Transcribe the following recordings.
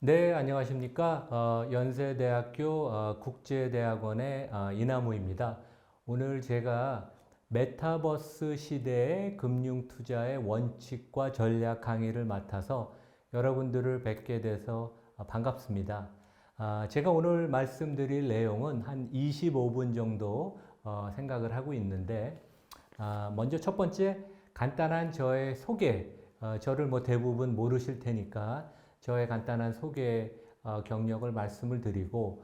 네, 안녕하십니까. 연세대학교 국제대학원의 이나무입니다. 오늘 제가 메타버스 시대의 금융투자의 원칙과 전략 강의를 맡아서 여러분들을 뵙게 돼서 반갑습니다. 제가 오늘 말씀드릴 내용은 한 25분 정도 생각을 하고 있는데, 먼저 첫 번째 간단한 저의 소개, 저를 뭐 대부분 모르실 테니까 저의 간단한 소개 경력을 말씀을 드리고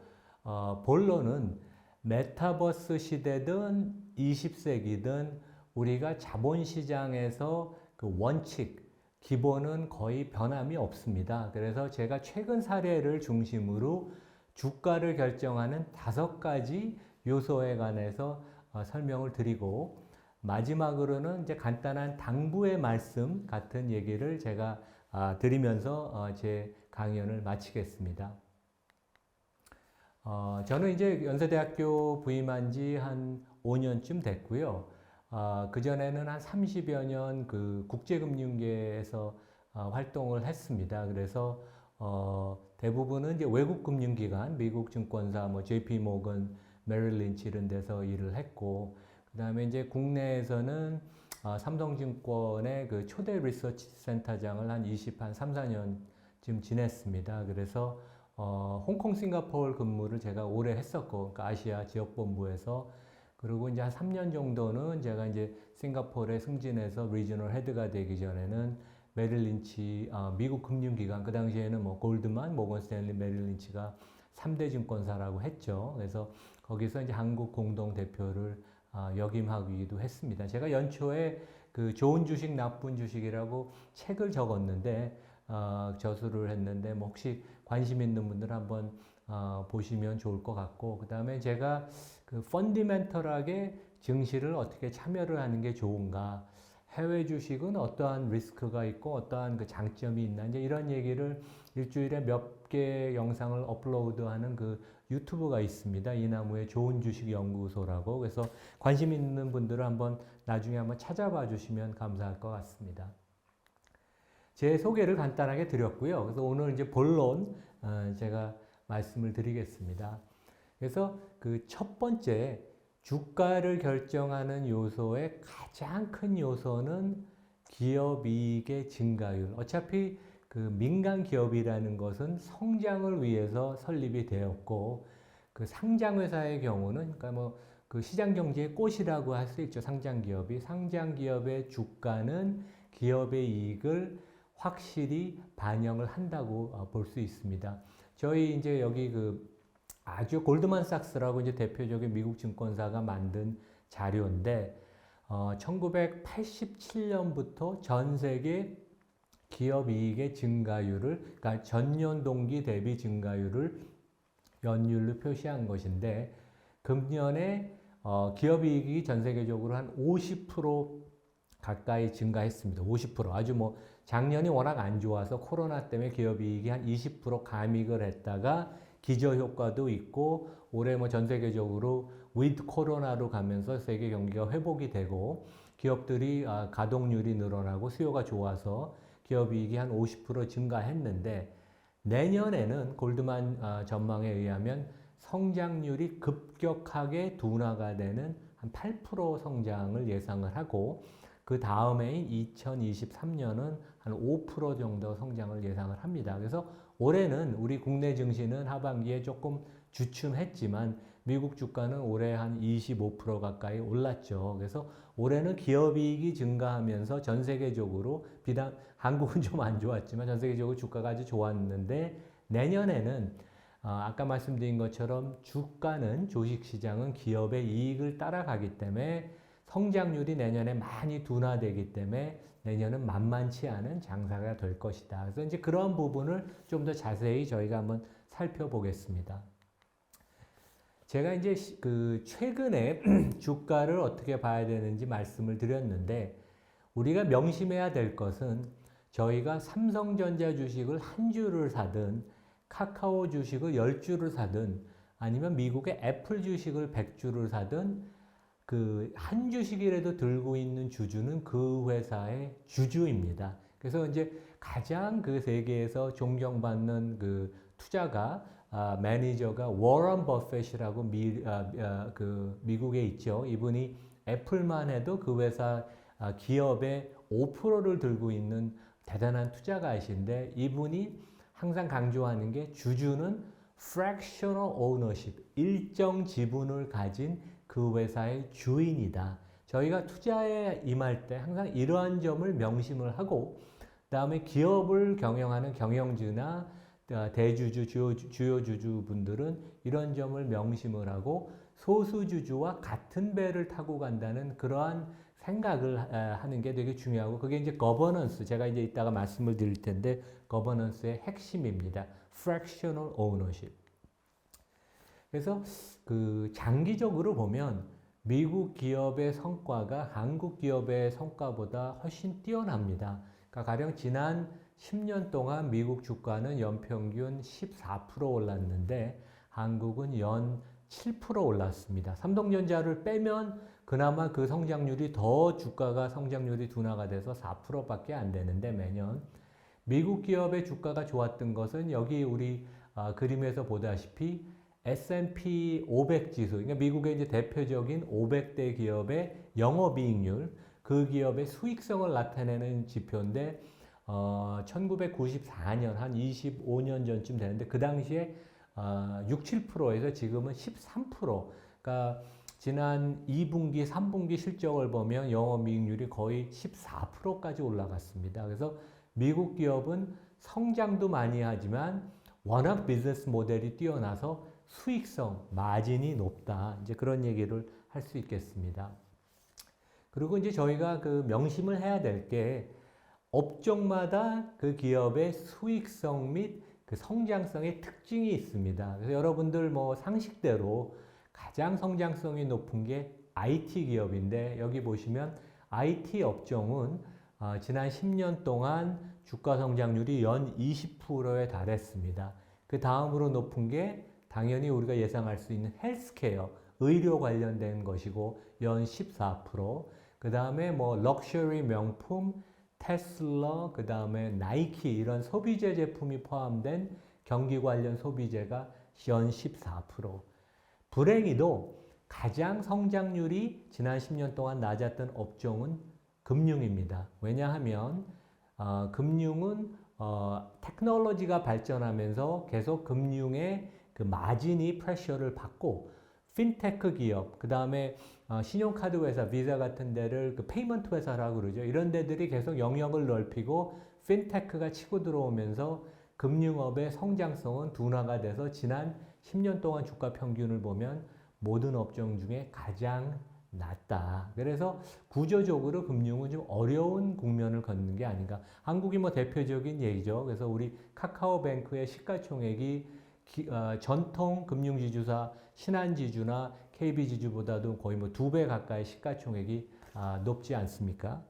본론은 메타버스 시대든 20세기든 우리가 자본시장에서 그 원칙, 기본은 거의 변함이 없습니다. 그래서 제가 최근 사례를 중심으로 주가를 결정하는 5가지 요소에 관해서 설명을 드리고 마지막으로는 이제 간단한 당부의 말씀 같은 얘기를 제가 드리면서 제 강연을 마치겠습니다. 저는 이제 연세대학교 부임한 지 한 5년쯤 됐고요. 그전에는 한 30여 년 그 국제금융계에서 활동을 했습니다. 그래서 대부분은 이제 외국 금융기관, 미국 증권사, 뭐 JP 모건, 메릴 린치 이런 데서 일을 했고, 그 다음에 이제 국내에서는 삼성증권의 그 초대 리서치 센터장을 한 3, 4년쯤 지냈습니다. 그래서 홍콩, 싱가포르 근무를 제가 오래 했었고, 그러니까 아시아 지역본부에서. 그리고 이제 한 3년 정도는 제가 이제 싱가포르에 승진해서 리저널 헤드가 되기 전에는 메릴 린치, 미국 금융기관, 그 당시에는 뭐 골드만, 모건 스탠리, 메릴 린치가 3대 증권사라고 했죠. 그래서 거기서 이제 한국 공동 대표를 역임하기도 했습니다. 제가 연초에 그 좋은 주식, 나쁜 주식이라고 책을 적었는데, 저술을 했는데, 뭐 혹시 관심 있는 분들 한번 보시면 좋을 것 같고, 그 다음에 제가 그 펀디멘털하게 증시를 어떻게 참여를 하는 게 좋은가, 해외 주식은 어떠한 리스크가 있고 어떠한 그 장점이 있나, 이제 이런 얘기를 일주일에 몇 개 영상을 업로드하는 그 유튜브가 있습니다. 이나무의 좋은 주식 연구소라고. 그래서 관심 있는 분들은 나중에 한번 찾아봐 주시면 감사할 것 같습니다. 제 소개를 간단하게 드렸고요. 그래서 오늘 이제 본론 제가 말씀을 드리겠습니다. 그래서 그 첫 번째 주가를 결정하는 요소의 가장 큰 요소는 기업 이익의 증가율. 어차피 그 민간 기업이라는 것은 성장을 위해서 설립이 되었고, 그 상장 회사의 경우는, 그러니까 뭐 그 시장 경제의 꽃이라고 할 수 있죠. 상장 기업이. 상장 기업의 주가는 기업의 이익을 확실히 반영을 한다고 볼 수 있습니다. 저희 이제 여기 그 아주 골드만삭스라고 이제 대표적인 미국 증권사가 만든 자료인데, 1987년부터 전 세계 기업 이익의 증가율을, 그러니까 전년 동기 대비 증가율을 연율로 표시한 것인데, 금년에 기업 이익이 전 세계적으로 한 50% 가까이 증가했습니다. 50%. 아주 뭐 작년이 워낙 안 좋아서 코로나 때문에 기업 이익이 한 20% 감익을 했다가 기저 효과도 있고, 올해 뭐 전 세계적으로 위드 코로나로 가면서 세계 경기가 회복이 되고 기업들이 가동률이 늘어나고 수요가 좋아서 기업 이익이 한 50% 증가했는데, 내년에는 골드만 전망에 의하면 성장률이 급격하게 둔화가 되는 한 8% 성장을 예상을 하고, 그 다음해인 2023년은 한 5% 정도 성장을 예상을 합니다. 그래서 올해는 우리 국내 증시는 하반기에 조금 주춤했지만 미국 주가는 올해 한 25% 가까이 올랐죠. 그래서 올해는 기업이익이 증가하면서 전 세계적으로, 비단 한국은 좀 안 좋았지만 전 세계적으로 주가가 아주 좋았는데, 내년에는 아까 말씀드린 것처럼 주가는, 주식시장은 기업의 이익을 따라가기 때문에 성장률이 내년에 많이 둔화되기 때문에 내년은 만만치 않은 장사가 될 것이다. 그래서 이제 그런 부분을 좀 더 자세히 저희가 한번 살펴보겠습니다. 제가 이제 그 최근에 주가를 어떻게 봐야 되는지 말씀을 드렸는데, 우리가 명심해야 될 것은 저희가 삼성전자 주식을 한 주를 사든 카카오 주식을 10주를 사든 아니면 미국의 애플 주식을 100주를 사든 그 한 주식이라도 들고 있는 주주는 그 회사의 주주입니다. 그래서 이제 가장 그 세계에서 존경받는 그 투자가 매니저가 워런 버핏이라고 그 미국에 있죠. 이분이 애플만 해도 그 회사 기업의 5%를 들고 있는 대단한 투자가이신데 이분이 항상 강조하는 게 주주는 fractional ownership, 일정 지분을 가진 그 회사의 주인이다. 저희가 투자에 임할 때 항상 이러한 점을 명심을 하고 그다음에 기업을 경영하는 경영주나 대주주, 주요 주주분들은 이런 점을 명심을 하고 소수주주와 같은 배를 타고 간다는 그러한 생각을 하는 게 되게 중요하고 그게 이제 거버넌스, 제가 이제 이따가 말씀을 드릴 텐데 거버넌스의 핵심입니다. fractional ownership. 그래서 그 장기적으로 보면 미국 기업의 성과가 한국 기업의 성과보다 훨씬 뛰어납니다. 그러니까 가령 지난 10년 동안 미국 주가는 연평균 14% 올랐는데 한국은 연 7% 올랐습니다. 삼성전자를 빼면 그나마 그 성장률이 더 주가가 성장률이 둔화가 돼서 4%밖에 안 되는데 매년 미국 기업의 주가가 좋았던 것은 여기 우리 그림에서 보다시피 S&P 500 지수, 그러니까 미국의 이제 대표적인 500대 기업의 영업이익률, 그 기업의 수익성을 나타내는 지표인데 1994년 한 25년 전쯤 되는데 그 당시에 6, 7%에서 지금은 13%. 그러니까 지난 2분기, 3분기 실적을 보면 영업이익률이 거의 14%까지 올라갔습니다. 그래서 미국 기업은 성장도 많이 하지만 워낙 비즈니스 모델이 뛰어나서 수익성, 마진이 높다. 이제 그런 얘기를 할 수 있겠습니다. 그리고 이제 저희가 그 명심을 해야 될 게 업종마다 그 기업의 수익성 및 그 성장성의 특징이 있습니다. 그래서 여러분들 뭐 상식대로 가장 성장성이 높은 게 IT 기업인데 여기 보시면 IT 업종은 지난 10년 동안 주가 성장률이 연 20%에 달했습니다. 그 다음으로 높은 게 당연히 우리가 예상할 수 있는 헬스케어, 의료 관련된 것이고 연 14%, 그 다음에 뭐 럭셔리 명품, 테슬라, 그 다음에 나이키 이런 소비재 제품이 포함된 경기 관련 소비재가 연 14%. 불행히도 가장 성장률이 지난 10년 동안 낮았던 업종은 금융입니다. 왜냐하면 금융은 테크놀로지가 발전하면서 계속 금융의 그 마진이 프레셔를 받고 핀테크 기업, 그 다음에 신용카드 회사, 비자 같은 데를 그 페이먼트 회사라고 그러죠. 이런 데들이 계속 영역을 넓히고 핀테크가 치고 들어오면서 금융업의 성장성은 둔화가 돼서 지난 10년 동안 주가 평균을 보면 모든 업종 중에 가장 낮다. 그래서 구조적으로 금융은 좀 어려운 국면을 걷는 게 아닌가. 한국이 뭐 대표적인 얘기죠. 그래서 우리 카카오뱅크의 시가총액이 전통 금융지주사 신한지주나 KB지주보다도 거의 뭐 2배 가까이 시가총액이 높지 않습니까?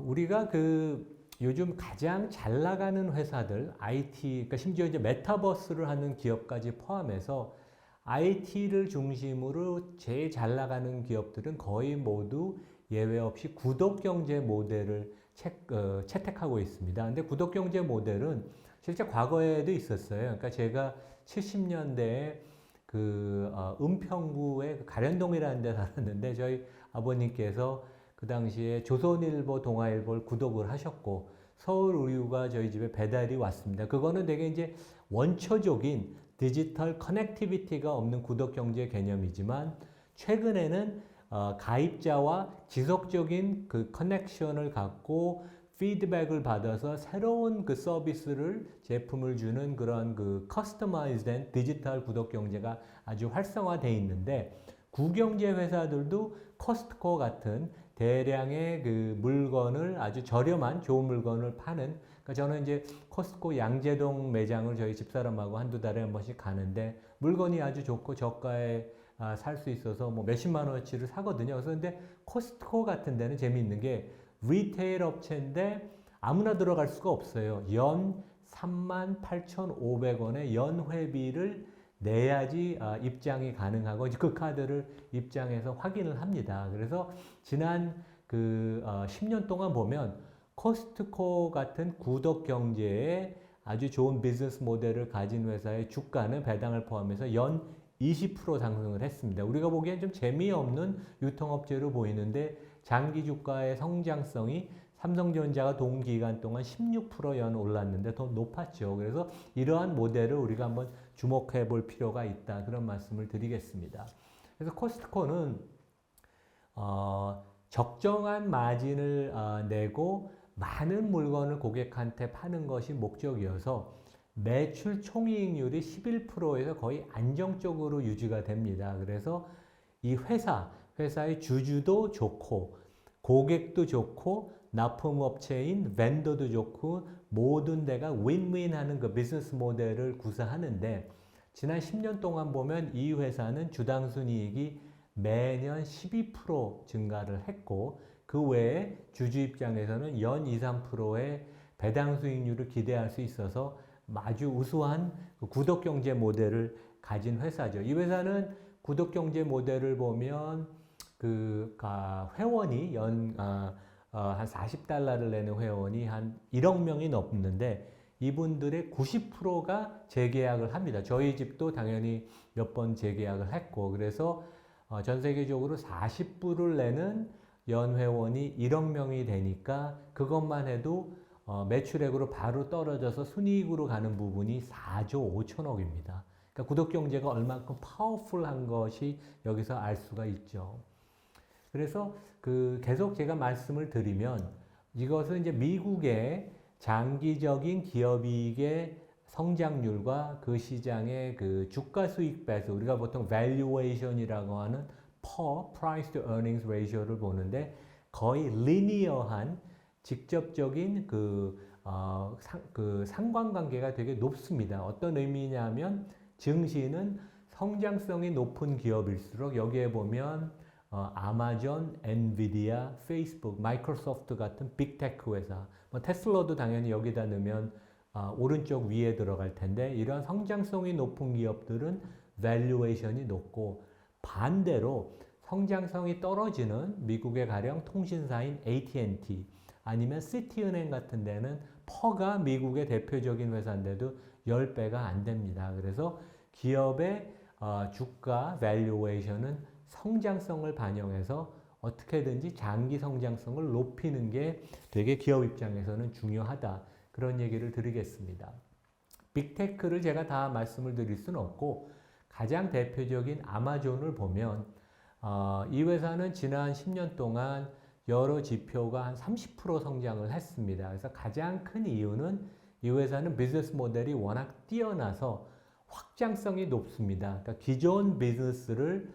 우리가 그 요즘 가장 잘 나가는 회사들, IT, 그러니까 심지어 이제 메타버스를 하는 기업까지 포함해서 IT를 중심으로 제일 잘 나가는 기업들은 거의 모두 예외 없이 구독경제 모델을 채택하고 있습니다. 근데 구독경제 모델은 실제 과거에도 있었어요. 그러니까 제가 70년대에 그 은평구의 그 가련동이라는 데 살았는데 저희 아버님께서 그 당시에 조선일보, 동아일보를 구독을 하셨고 서울우유가 저희 집에 배달이 왔습니다. 그거는 되게 이제 원초적인 디지털 커넥티비티가 없는 구독경제 개념이지만 최근에는 가입자와 지속적인 그 커넥션을 갖고 피드백을 받아서 새로운 그 서비스를 제품을 주는 그런 그 커스터마이즈된 디지털 구독 경제가 아주 활성화되어 있는데 구경제 회사들도 코스트코 같은 대량의 그 물건을 아주 저렴한 좋은 물건을 파는 그러니까 저는 이제 코스트코 양재동 매장을 저희 집사람하고 한두 달에 한 번씩 가는데 물건이 아주 좋고 저가에 살 수 있어서 뭐 몇십만 원어치를 사거든요. 그래서 근데 코스트코 같은 데는 재미있는 게 리테일 업체인데 아무나 들어갈 수가 없어요. 연 38,500원의 연회비를 내야지 입장이 가능하고 그 카드를 입장해서 확인을 합니다. 그래서 지난 10년 동안 보면 코스트코 같은 구독 경제에 아주 좋은 비즈니스 모델을 가진 회사의 주가는 배당을 포함해서 연 20% 상승을 했습니다. 우리가 보기엔 좀 재미없는 유통업체로 보이는데 장기 주가의 성장성이 삼성전자가 동기간 동안 16%연 올랐는데 더 높았죠. 그래서 이러한 모델을 우리가 한번 주목해 볼 필요가 있다. 그런 말씀을 드리겠습니다. 그래서 코스트코는 적정한 마진을 내고 많은 물건을 고객한테 파는 것이 목적이어서 매출 총이익률이 11%에서 거의 안정적으로 유지가 됩니다. 그래서 이 회사의 주주도 좋고 고객도 좋고 납품업체인 벤더도 좋고 모든 데가 윈윈하는 그 비즈니스 모델을 구사하는데 지난 10년 동안 보면 이 회사는 주당 순이익이 매년 12% 증가를 했고 그 외에 주주 입장에서는 연 2, 3%의 배당 수익률을 기대할 수 있어서 아주 우수한 구독경제 모델을 가진 회사죠. 이 회사는 구독경제 모델을 보면 회원이 한 $40를 내는 회원이 한 1억 명이 넘는데 이분들의 90%가 재계약을 합니다. 저희 집도 당연히 몇 번 재계약을 했고 그래서 전 세계적으로 40불을 내는 연 회원이 1억 명이 되니까 그것만 해도 매출액으로 바로 떨어져서 순이익으로 가는 부분이 4조 5천억입니다. 그러니까 구독경제가 얼만큼 파워풀한 것이 여기서 알 수가 있죠. 그래서 계속 제가 말씀을 드리면 이것은 이제 미국의 장기적인 기업이익의 성장률과 그 시장의 주가 수익 배수, 우리가 보통 valuation이라고 하는 price to earnings ratio를 보는데 거의 리니어한 직접적인 상관관계가 되게 높습니다. 어떤 의미냐면 증시는 성장성이 높은 기업일수록 여기에 보면 아마존, 엔비디아, 페이스북, 마이크로소프트 같은 빅테크 회사, 테슬라도 당연히 여기다 넣으면 오른쪽 위에 들어갈 텐데 이런 성장성이 높은 기업들은 밸류에이션이 높고 반대로 성장성이 떨어지는 미국의 가령 통신사인 AT&T 아니면 시티은행 같은 데는 퍼가 미국의 대표적인 회사인데도 10배가 안 됩니다. 그래서 기업의 주가 밸류에이션은 성장성을 반영해서 어떻게든지 장기 성장성을 높이는 게 되게 기업 입장에서는 중요하다. 그런 얘기를 드리겠습니다. 빅테크를 제가 다 말씀을 드릴 수는 없고 가장 대표적인 아마존을 보면 이 회사는 지난 10년 동안 여러 지표가 한 30% 성장을 했습니다. 그래서 가장 큰 이유는 이 회사는 비즈니스 모델이 워낙 뛰어나서 확장성이 높습니다. 그러니까 기존 비즈니스를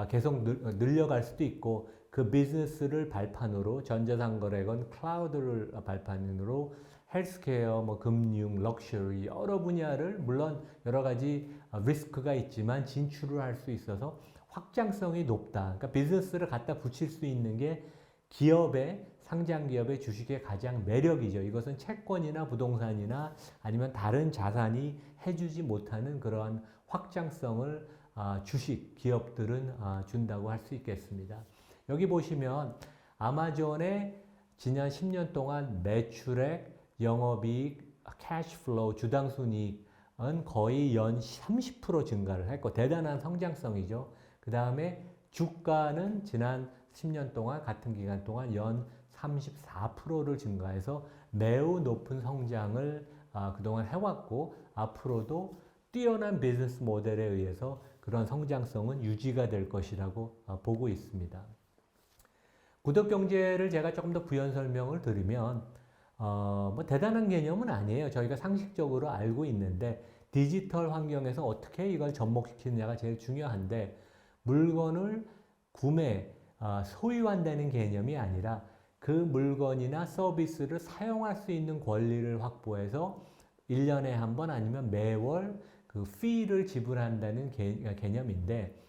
계속 늘려갈 수도 있고 그 비즈니스를 발판으로 전자상거래건 클라우드를 발판으로 헬스케어, 금융, 럭셔리 여러 분야를 물론 여러 가지 리스크가 있지만 진출을 할 수 있어서 확장성이 높다. 그러니까 비즈니스를 갖다 붙일 수 있는 게 상장 기업의 주식의 가장 매력이죠. 이것은 채권이나 부동산이나 아니면 다른 자산이 해주지 못하는 그러한 확장성을 주식 기업들은 준다고 할 수 있겠습니다. 여기 보시면 아마존의 지난 10년 동안 매출액, 영업이익, 캐시플로우, 주당순이익은 거의 연 30% 증가를 했고 대단한 성장성이죠. 그 다음에 주가는 지난 10년 동안 같은 기간 동안 연 34%를 증가해서 매우 높은 성장을 그동안 해왔고 앞으로도 뛰어난 비즈니스 모델에 의해서 그런 성장성은 유지가 될 것이라고 보고 있습니다. 구독경제를 제가 조금 더 부연 설명을 드리면 대단한 개념은 아니에요. 저희가 상식적으로 알고 있는데 디지털 환경에서 어떻게 이걸 접목시키느냐가 제일 중요한데 물건을 소유한다는 개념이 아니라 그 물건이나 서비스를 사용할 수 있는 권리를 확보해서 1년에 한 번 아니면 매월 그 fee를 지불한다는 개념인데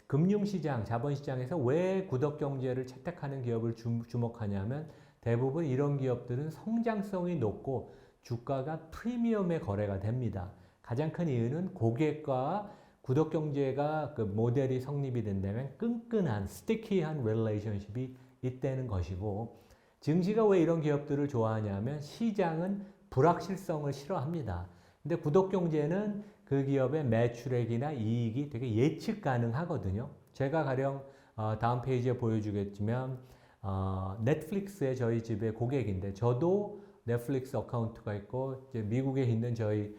금융시장, 자본시장에서 왜 구독경제를 채택하는 기업을 주목하냐면 대부분 이런 기업들은 성장성이 높고 주가가 프리미엄에 거래가 됩니다. 가장 큰 이유는 고객과 구독경제가 모델이 성립이 된다면 끈끈한, 스티키한 릴레이션십이 있다는 것이고, 증시가 왜 이런 기업들을 좋아하냐면 시장은 불확실성을 싫어합니다. 근데 구독경제는 그 기업의 매출액이나 이익이 되게 예측 가능하거든요. 제가 가령 다음 페이지에 보여주겠지만 넷플릭스의 저희 집의 고객인데, 저도 넷플릭스 어카운트가 있고 이제 미국에 있는 저희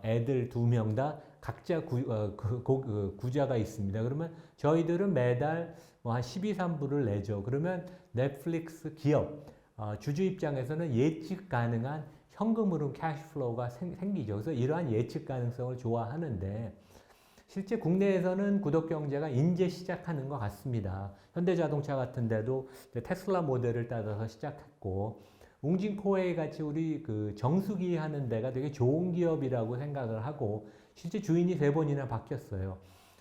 애들 2명 다 각자 구자가 있습니다. 그러면 저희들은 매달 뭐 한 12~13불을 내죠. 그러면 넷플릭스 기업 주주 입장에서는 예측 가능한 현금으로 캐시플로우가 생기죠. 그래서 이러한 예측 가능성을 좋아하는데, 실제 국내에서는 구독경제가 이제 시작하는 것 같습니다. 현대자동차 같은 데도 테슬라 모델을 따라서 시작했고, 웅진코웨이 같이 우리 그 정수기 하는 데가 되게 좋은 기업이라고 생각을 하고, 실제 주인이 3번이나 바뀌었어요.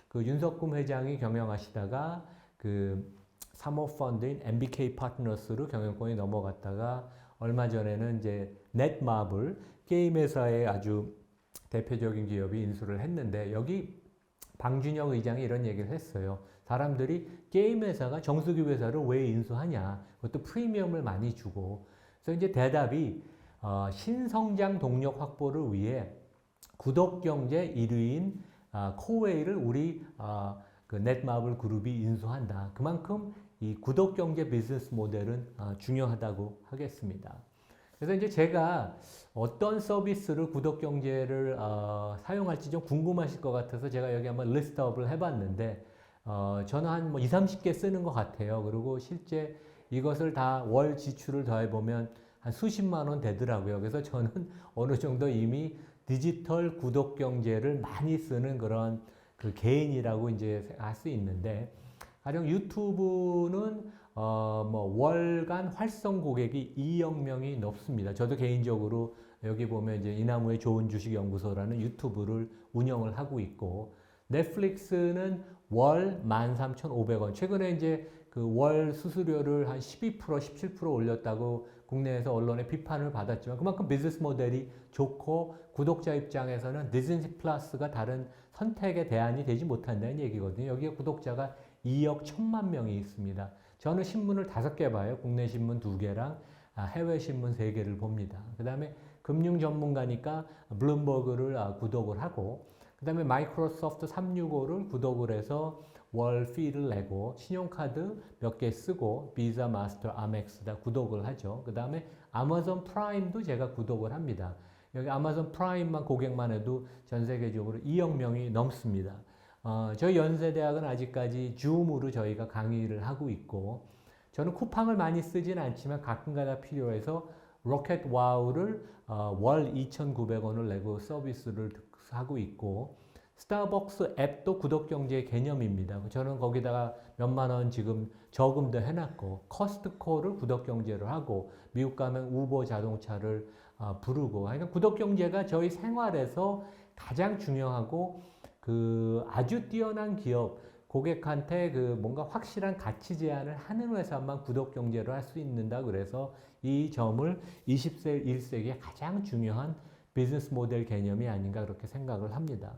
그 윤석금 회장이 경영하시다가 그 사모펀드인 MBK 파트너스로 경영권이 넘어갔다가, 얼마 전에는 이제 넷마블 게임 회사의 아주 대표적인 기업이 인수를 했는데, 여기 방준영 의장이 이런 얘기를 했어요. 사람들이 게임 회사가 정수기 회사를 왜 인수하냐? 그것도 프리미엄을 많이 주고. 그래서 이제 대답이 신성장 동력 확보를 위해 구독경제 1위인 코웨이를 우리 그 넷마블 그룹이 인수한다. 그만큼 이 구독경제 비즈니스 모델은 중요하다고 하겠습니다. 그래서 이제 제가 어떤 서비스를 구독경제를 사용할지 좀 궁금하실 것 같아서 제가 여기 한번 리스트업을 해봤는데, 저는 한 뭐 20~30개 쓰는 것 같아요. 그리고 실제 이것을 다 월 지출을 더해보면 한 수십만 원 되더라고요. 그래서 저는 어느 정도 이미 디지털 구독경제를 많이 쓰는 그런 그 개인이라고 이제 할 수 있는데, 가령 유튜브는 뭐 월간 활성 고객이 2억 명이 넘습니다. 저도 개인적으로 여기 보면 이제 이나무의 좋은 주식 연구소라는 유튜브를 운영을 하고 있고, 넷플릭스는 월 13,500원. 최근에 이제 그 월 수수료를 한 12%, 17% 올렸다고 국내에서 언론의 비판을 받았지만, 그만큼 비즈니스 모델이 좋고 구독자 입장에서는 디즈니 플러스가 다른 선택의 대안이 되지 못한다는 얘기거든요. 여기에 구독자가 2억 1천만 명이 있습니다. 저는 신문을 5개 봐요. 국내 신문 2개랑 해외 신문 3개를 봅니다. 그 다음에 금융 전문가니까 블룸버그를 구독을 하고, 그 다음에 마이크로소프트 365를 구독을 해서 월 피를 내고, 신용카드 몇 개 쓰고 비자, 마스터, 아멕스 다 구독을 하죠. 그 다음에 아마존 프라임도 제가 구독을 합니다. 여기 아마존 프라임만 고객만 해도 전 세계적으로 2억 명이 넘습니다. 저희 연세대학은 아직까지 줌으로 저희가 강의를 하고 있고, 저는 쿠팡을 많이 쓰진 않지만 가끔가다 필요해서 로켓 와우를 월 2,900원을 내고 서비스를 하고 있고, 스타벅스 앱도 구독경제 개념입니다. 저는 거기다가 몇만 원 지금 저금도 해놨고, 커스트코를 구독경제를 하고, 미국 가면 우버 자동차를 부르고, 그러니까 구독경제가 저희 생활에서 가장 중요하고, 그 아주 뛰어난 기업, 고객한테 그 뭔가 확실한 가치 제안을 하는 회사만 구독경제로 할 수 있는다. 그래서 이 점을 21세기의 가장 중요한 비즈니스 모델 개념이 아닌가 그렇게 생각을 합니다.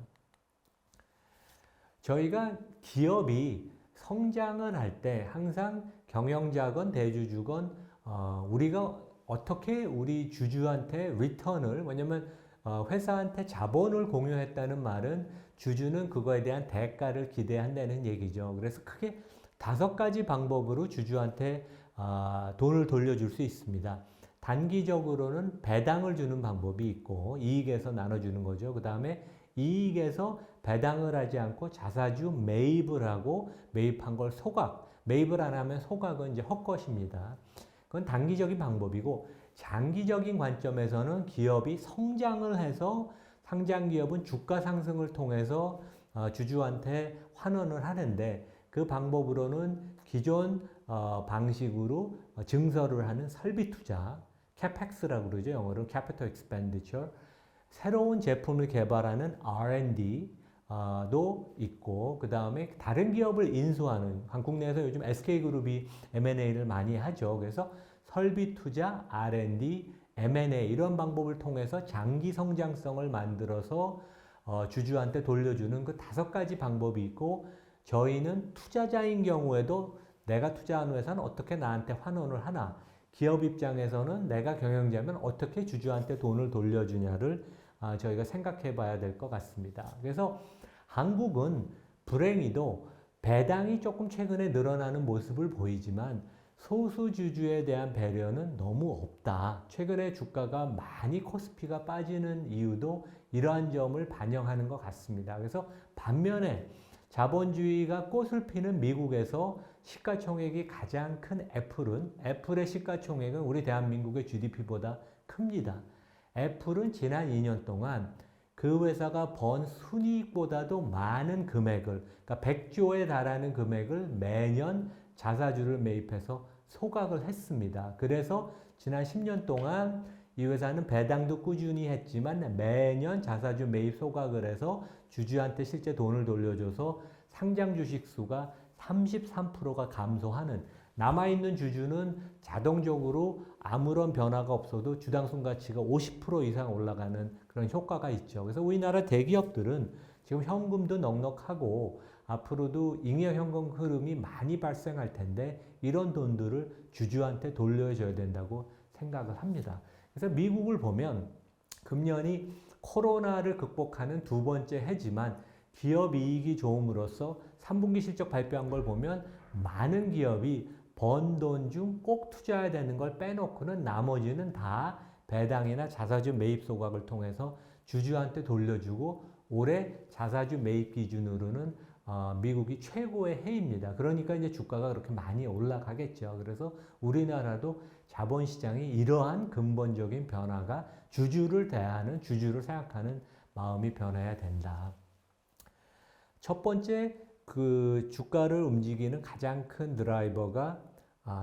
저희가 기업이 성장을 할 때 항상 경영자건 대주주건 우리가 어떻게 우리 주주한테 리턴을, 왜냐면 회사한테 자본을 공유했다는 말은 주주는 그거에 대한 대가를 기대한다는 얘기죠. 그래서 크게 5가지 방법으로 주주한테 돈을 돌려줄 수 있습니다. 단기적으로는 배당을 주는 방법이 있고, 이익에서 나눠주는 거죠. 그 다음에 이익에서 배당을 하지 않고 자사주 매입을 하고, 매입한 걸 소각, 매입을 안 하면 소각은 이제 헛것입니다. 그건 단기적인 방법이고, 장기적인 관점에서는 기업이 성장을 해서, 상장 기업은 주가 상승을 통해서 주주한테 환원을 하는데, 그 방법으로는 기존 방식으로 증설을 하는 설비 투자, CapEx라고 그러죠. 영어로 Capital Expenditure. 새로운 제품을 개발하는 R&D도 있고, 그 다음에 다른 기업을 인수하는, 한국 내에서 요즘 SK그룹이 M&A를 많이 하죠. 그래서 설비 투자, R&D, M&A 이런 방법을 통해서 장기 성장성을 만들어서 주주한테 돌려주는 그 5가지 방법이 있고, 저희는 투자자인 경우에도 내가 투자한 회사는 어떻게 나한테 환원을 하나, 기업 입장에서는 내가 경영자면 어떻게 주주한테 돈을 돌려주냐를 저희가 생각해 봐야 될 것 같습니다. 그래서 한국은 불행히도 배당이 조금 최근에 늘어나는 모습을 보이지만 소수 주주에 대한 배려는 너무 없다. 최근에 주가가 많이 코스피가 빠지는 이유도 이러한 점을 반영하는 것 같습니다. 그래서 반면에 자본주의가 꽃을 피는 미국에서 시가총액이 가장 큰 애플의 시가총액은 우리 대한민국의 GDP보다 큽니다. 애플은 지난 2년 동안 그 회사가 번 순이익보다도 많은 금액을, 그러니까 100조에 달하는 금액을 매년 자사주를 매입해서 소각을 했습니다. 그래서 지난 10년 동안 이 회사는 배당도 꾸준히 했지만 매년 자사주 매입 소각을 해서 주주한테 실제 돈을 돌려줘서 상장 주식 수가 33%가 감소하는, 남아있는 주주는 자동적으로 아무런 변화가 없어도 주당 순가치가 50% 이상 올라가는 그런 효과가 있죠. 그래서 우리나라 대기업들은 지금 현금도 넉넉하고 앞으로도 잉여 현금 흐름이 많이 발생할 텐데 이런 돈들을 주주한테 돌려줘야 된다고 생각을 합니다. 그래서 미국을 보면 금년이 코로나를 극복하는 두 번째 해지만 기업 이익이 좋음으로써 3분기 실적 발표한 걸 보면 많은 기업이 번 돈 중 꼭 투자해야 되는 걸 빼놓고는 나머지는 다 배당이나 자사주 매입 소각을 통해서 주주한테 돌려주고 올해 자사주 매입 기준으로는 미국이 최고의 해입니다. 그러니까 이제 주가가 그렇게 많이 올라가겠죠. 그래서 우리나라도 자본시장이 이러한 근본적인 변화가 주주를 대하는, 주주를 생각하는 마음이 변해야 된다. 첫 번째, 그 주가를 움직이는 가장 큰 드라이버가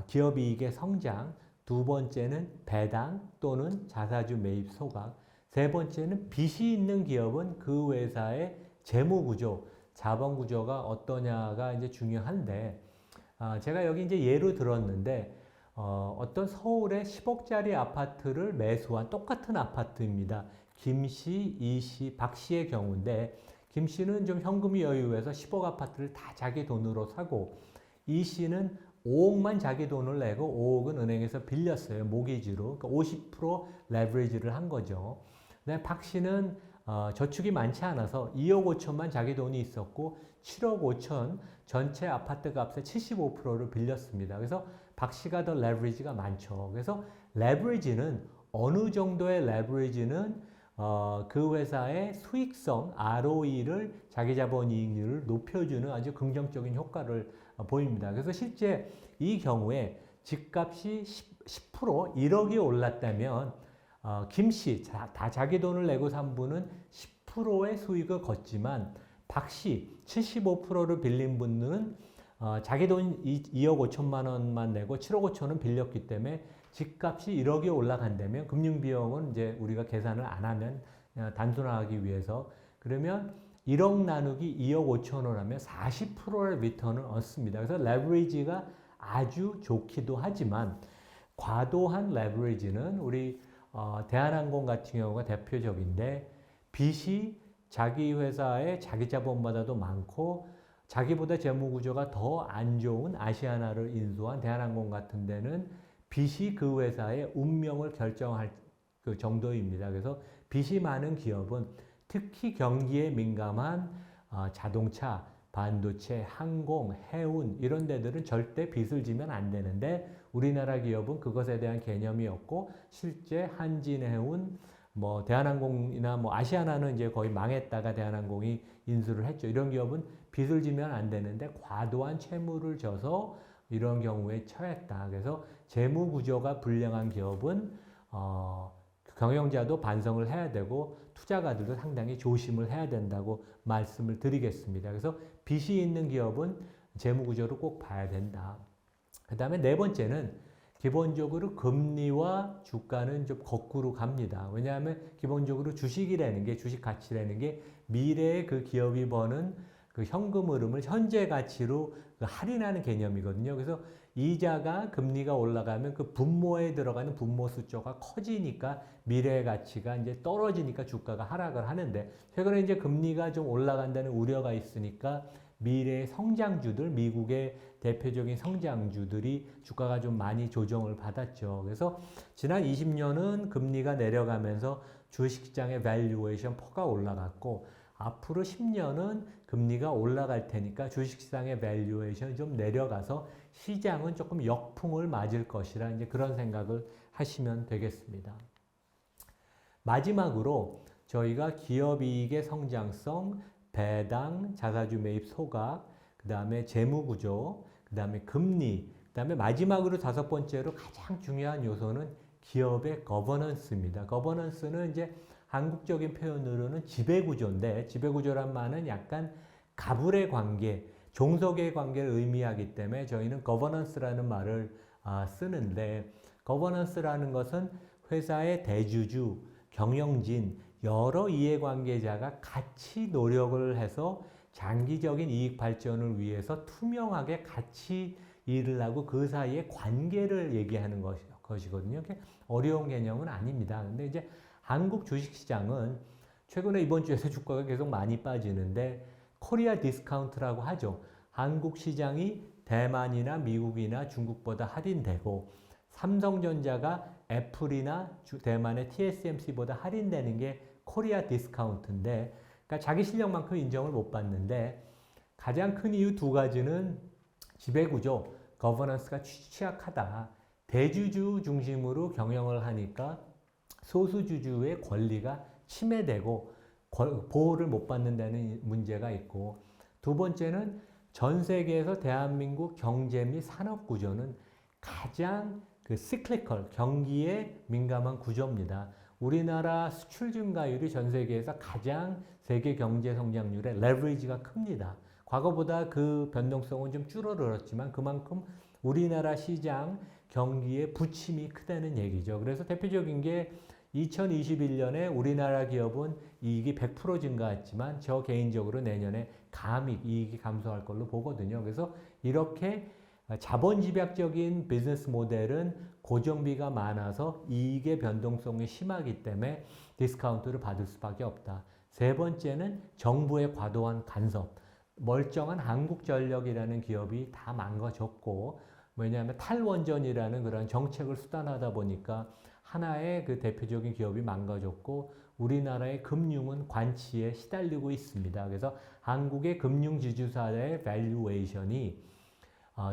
기업 이익의 성장, 두 번째는 배당 또는 자사주 매입 소각, 세 번째는 빚이 있는 기업은 그 회사의 재무 구조, 자본 구조가 어떠냐가 이제 중요한데, 제가 여기 이제 예로 들었는데, 어떤 서울의 10억짜리 아파트를 매수한 똑같은 아파트입니다. 김 씨, 이 씨, 박 씨의 경우인데, 김 씨는 좀 현금이 여유해서 10억 아파트를 다 자기 돈으로 사고, 이 씨는 5억만 자기 돈을 내고 5억은 은행에서 빌렸어요. 모기지로. 그러니까 50% 레버리지를 한 거죠. 근데 박 씨는 저축이 많지 않아서 2억 5천만 자기 돈이 있었고 7억 5천 전체 아파트 값의 75%를 빌렸습니다. 그래서 박 씨가 더 레버리지가 많죠. 그래서 레버리지는 어느 정도의 레버리지는 그 회사의 수익성, ROE를 자기 자본 이익률을 높여주는 아주 긍정적인 효과를 보입니다. 그래서 실제 이 경우에 집값이 10% 1억이 올랐다면 김씨, 다 자기 돈을 내고 산 분은 10%의 수익을 걷지만 박씨 75%를 빌린 분은 자기 돈 2억 5천만 원만 내고 7억 5천은 빌렸기 때문에 집값이 1억이 올라간다면 금융비용은 이제 우리가 계산을 안 하면 단순화하기 위해서 그러면 1억 나누기 2억 5천 원 하면 40%의 리턴을 얻습니다. 그래서 레버리지가 아주 좋기도 하지만 과도한 레버리지는 우리 대한항공 같은 경우가 대표적인데 빚이 자기 회사의 자기 자본보다도 많고 자기보다 재무 구조가 더 안 좋은 아시아나를 인수한 대한항공 같은 데는 빚이 그 회사의 운명을 결정할 그 정도입니다. 그래서 빚이 많은 기업은 특히 경기에 민감한 자동차, 반도체, 항공, 해운 이런 데들은 절대 빚을 지면 안 되는데 우리나라 기업은 그것에 대한 개념이 없고 실제 한진해운, 뭐 대한항공이나 뭐 아시아나는 이제 거의 망했다가 대한항공이 인수를 했죠. 이런 기업은 빚을 지면 안 되는데 과도한 채무를 져서 이런 경우에 처했다. 그래서 재무 구조가 불량한 기업은 경영자도 반성을 해야 되고 투자가들도 상당히 조심을 해야 된다고 말씀을 드리겠습니다. 그래서 빚이 있는 기업은 재무 구조를 꼭 봐야 된다. 그 다음에 네 번째는 기본적으로 금리와 주가는 좀 거꾸로 갑니다. 왜냐하면 기본적으로 주식이라는 게, 주식 가치라는 게 미래에 그 기업이 버는 그 현금 흐름을 현재 가치로 할인하는 개념이거든요. 그래서 이자가 금리가 올라가면 그 분모에 들어가는 분모 숫자가 커지니까 미래의 가치가 이제 떨어지니까 주가가 하락을 하는데 최근에 이제 금리가 좀 올라간다는 우려가 있으니까 미래의 성장주들, 미국의 대표적인 성장주들이 주가가 좀 많이 조정을 받았죠. 그래서 지난 20년은 금리가 내려가면서 주식시장의 밸류에이션 퍼가 올라갔고 앞으로 10년은 금리가 올라갈 테니까 주식시장의 밸류에이션이 좀 내려가서 시장은 조금 역풍을 맞을 것이라 이제 그런 생각을 하시면 되겠습니다. 마지막으로 저희가 기업이익의 성장성, 배당, 자사주 매입 소각, 그 다음에 재무구조, 그 다음에 금리, 그 다음에 마지막으로 다섯 번째로 가장 중요한 요소는 기업의 거버넌스입니다. 거버넌스는 이제 한국적인 표현으로는 지배구조인데 지배구조란 말은 약간 가불의 관계, 종속의 관계를 의미하기 때문에 저희는 거버넌스라는 말을 쓰는데 거버넌스라는 것은 회사의 대주주, 경영진, 여러 이해관계자가 같이 노력을 해서 장기적인 이익 발전을 위해서 투명하게 같이 일을 하고 그 사이의 관계를 얘기하는 것이거든요. 어려운 개념은 아닙니다. 근데 이제 한국 주식시장은 최근에 이번 주에서 주가가 계속 많이 빠지는데 코리아 디스카운트라고 하죠. 한국 시장이 대만이나 미국이나 중국보다 할인되고 삼성전자가 애플이나 대만의 TSMC보다 할인되는 게 코리아 디스카운트인데 그러니까 자기 실력만큼 인정을 못 받는데 가장 큰 이유 두 가지는 지배구조, 거버넌스가 취약하다. 대주주 중심으로 경영을 하니까 소수주주의 권리가 침해되고 보호를 못 받는다는 문제가 있고 두 번째는 전 세계에서 대한민국 경제 및 산업 구조는 가장 시클리컬, 경기에 민감한 구조입니다. 우리나라 수출 증가율이 전 세계에서 가장 세계 경제 성장률의 레버리지가 큽니다. 과거보다 그 변동성은 좀 줄어들었지만 그만큼 우리나라 시장 경기의 부침이 크다는 얘기죠. 그래서 대표적인 게 2021년에 우리나라 기업은 이익이 100% 증가했지만 저 개인적으로 내년에 감익, 이익이 감소할 걸로 보거든요. 그래서 이렇게 자본 집약적인 비즈니스 모델은 고정비가 많아서 이익의 변동성이 심하기 때문에 디스카운트를 받을 수밖에 없다. 세 번째는 정부의 과도한 간섭. 멀쩡한 한국전력이라는 기업이 다 망가졌고 왜냐하면 탈원전이라는 그런 정책을 수단하다 보니까 하나의 그 대표적인 기업이 망가졌고 우리나라의 금융은 관치에 시달리고 있습니다. 그래서 한국의 금융지주사의 밸류에이션이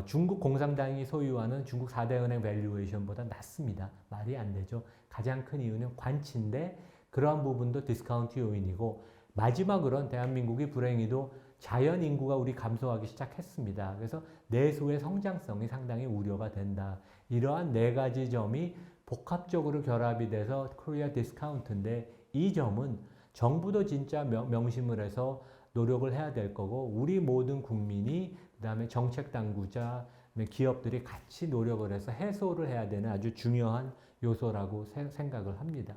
중국 공산당이 소유하는 중국 4대 은행 밸류에이션보다 낮습니다. 말이 안 되죠. 가장 큰 이유는 관치인데 그러한 부분도 디스카운트 요인이고 마지막으로는 대한민국이 불행히도 자연 인구가 우리 감소하기 시작했습니다. 그래서 내수의 성장성이 상당히 우려가 된다. 이러한 네 가지 점이 복합적으로 결합이 돼서 코리아 디스카운트인데 이 점은 정부도 진짜 명심을 해서 노력을 해야 될 거고 우리 모든 국민이 그다음에 정책 당국자, 기업들이 같이 노력을 해서 해소를 해야 되는 아주 중요한 요소라고 생각을 합니다.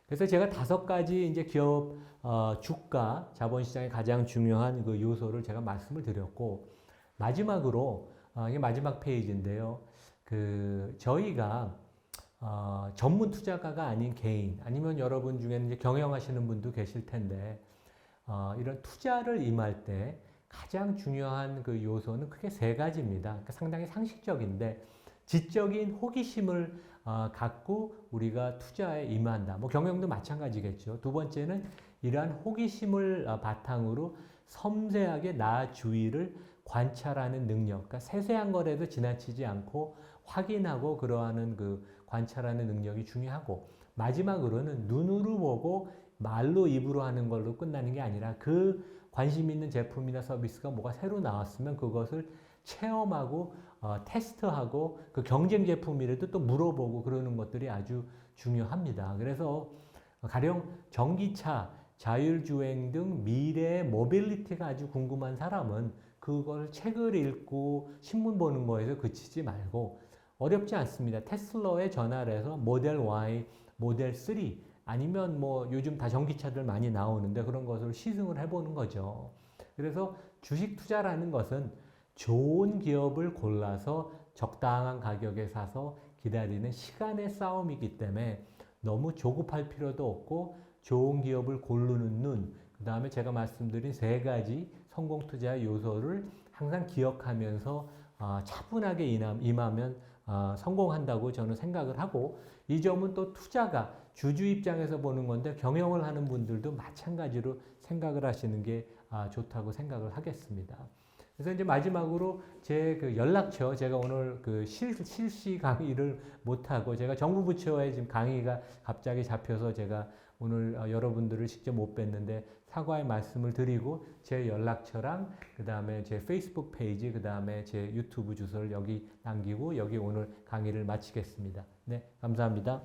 그래서 제가 5가지 이제 기업 주가 자본시장의 가장 중요한 그 요소를 제가 말씀을 드렸고 마지막으로 이게 마지막 페이지인데요. 저희가 전문 투자가가 아닌 개인 아니면 여러분 중에는 이제 경영하시는 분도 계실 텐데 이런 투자를 임할 때 가장 중요한 그 요소는 크게 3가지입니다. 그러니까 상당히 상식적인데 지적인 호기심을 갖고 우리가 투자에 임한다. 뭐 경영도 마찬가지겠죠. 두 번째는 이러한 호기심을 바탕으로 섬세하게 나 주위를 관찰하는 능력. 그러니까 세세한 거라도 지나치지 않고 확인하고 그러하는 그 관찰하는 능력이 중요하고 마지막으로는 눈으로 보고 말로 입으로 하는 걸로 끝나는 게 아니라 그 관심 있는 제품이나 서비스가 뭐가 새로 나왔으면 그것을 체험하고 테스트하고 그 경쟁 제품이라도 또 물어보고 그러는 것들이 아주 중요합니다. 그래서 가령 전기차, 자율주행 등 미래의 모빌리티가 아주 궁금한 사람은 그걸 책을 읽고 신문 보는 거에서 그치지 말고 어렵지 않습니다. 테슬라에 전화를 해서 모델 Y, 모델 3 아니면 뭐 요즘 다 전기차들 많이 나오는데 그런 것을 시승을 해보는 거죠. 그래서 주식 투자라는 것은 좋은 기업을 골라서 적당한 가격에 사서 기다리는 시간의 싸움이기 때문에 너무 조급할 필요도 없고 좋은 기업을 고르는 눈, 그 다음에 제가 말씀드린 3가지 성공 투자 요소를 항상 기억하면서 차분하게 임하면 성공한다고 저는 생각을 하고, 이 점은 또 투자가 주주 입장에서 보는 건데 경영을 하는 분들도 마찬가지로 생각을 하시는 게 좋다고 생각을 하겠습니다. 그래서 이제 마지막으로 제 그 연락처, 제가 오늘 그 실시 강의를 못하고 제가 정부 부처에 지금 강의가 갑자기 잡혀서 제가 오늘 여러분들을 직접 못 뵀는데 사과의 말씀을 드리고, 제 연락처랑 그 다음에 제 페이스북 페이지, 그 다음에 제 유튜브 주소를 여기 남기고 여기 오늘 강의를 마치겠습니다. 네, 감사합니다.